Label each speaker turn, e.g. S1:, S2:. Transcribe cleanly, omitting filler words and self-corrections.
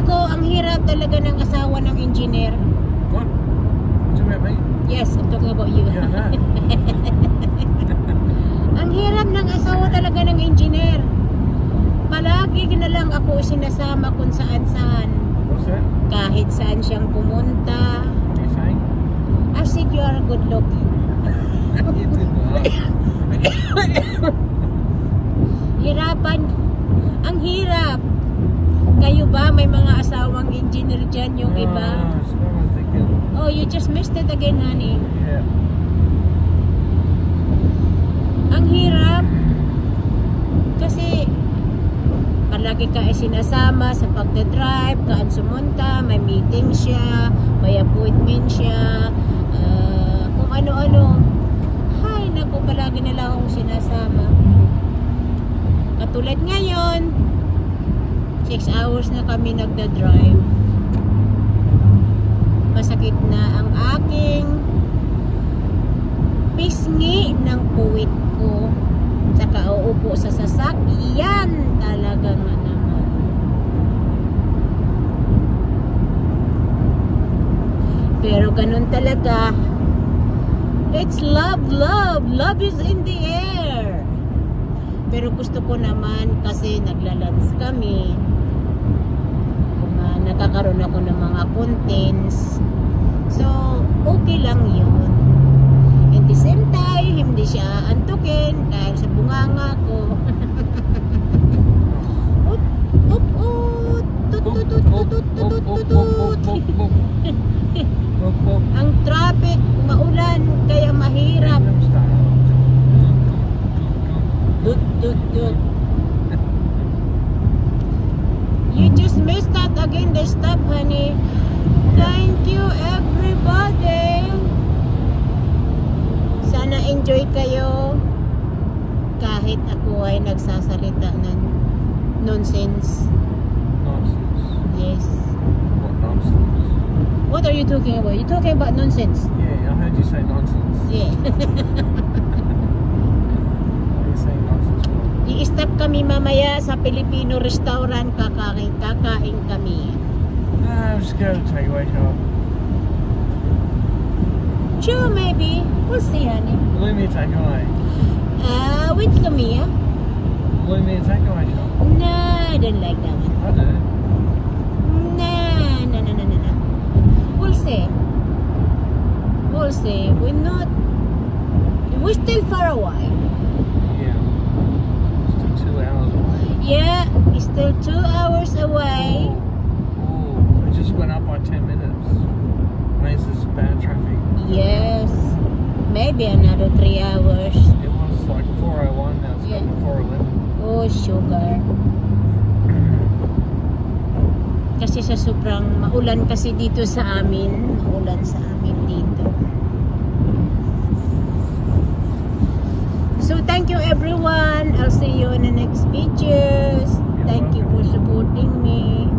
S1: Nako, ang hirap talaga ng asawa ng engineer.
S2: What? What about me?
S1: Yes, I'm talking about you.
S2: Yeah, no.
S1: Ang hirap ng asawa talaga ng engineer. Palagi na lang ako sinasama kung saan-saan.
S2: What's that?
S1: Kahit saan siyang pumunta.
S2: What are you saying?
S1: I said you are good looking.
S2: You did not.
S1: Hirapan. Ang hirap. Kayo ba? May mga asawang engineer dyan yung iba?
S2: That's what I'm thinking.
S1: Oh, you just missed it again, honey.
S2: Yeah.
S1: Ang hirap. Kasi palagi ka sinasama sa pagdadrive, kaan sumunta, may meeting siya, may appointment siya, kung ano-ano. Hay, naku, palagi nila akong sinasama. Katulad ngayon, 6 hours na kami nagdadrive. Masakit na ang aking pisngi ng puwit ko. Saka uupo sa sasakyan. Talaga nga naman. Pero ganun talaga. It's love, love. Love is in the air. Pero gusto ko naman kasi naglalans kami. Nakakaroon ako ng mga contents. So, okay lang yun. At the same time, hindi siya antukin dahil sa bunganga ko. Up, up, up, tut, tut, tut, tut, tut, tut, tut. Ang traffic, maulan, kaya mahirap. Tut, tut, tut. You just missed that again, the stop, honey. Thank you, everybody. Sana enjoy kayo. Kahit ako ay nagsasalita ng nonsense.
S2: Nonsense.
S1: Yes.
S2: What nonsense?
S1: What are you talking about? You're talking about nonsense.
S2: Yeah, I heard you say nonsense.
S1: Yeah.
S2: What are you saying nonsense for?
S1: I-stop kami mamaya sa Filipino restaurant. Kakain kami.
S2: I'm just going to take away shop.
S1: Sure, maybe. We'll see, honey.
S2: Will you take away?
S1: With Lumia?
S2: Will you take away shop?
S1: Nah, I don't like that one.
S2: I do.
S1: Nah. We'll see. We're not. We're still far away.
S2: Yeah. Still 2 hours away.
S1: Yeah, it's still 2 hours away.
S2: Oh, it just went up by 10 minutes. Means there's bad traffic.
S1: Yes. Maybe another 3 hours.
S2: It was like 4:01, now it's
S1: Yeah.
S2: 4:11.
S1: Oh, sugar. Kasi sa sobrang maulan kasi dito sa amin. Maulan sa amin dito. So, thank you everyone. I'll see you in the next videos. Thank you for supporting me.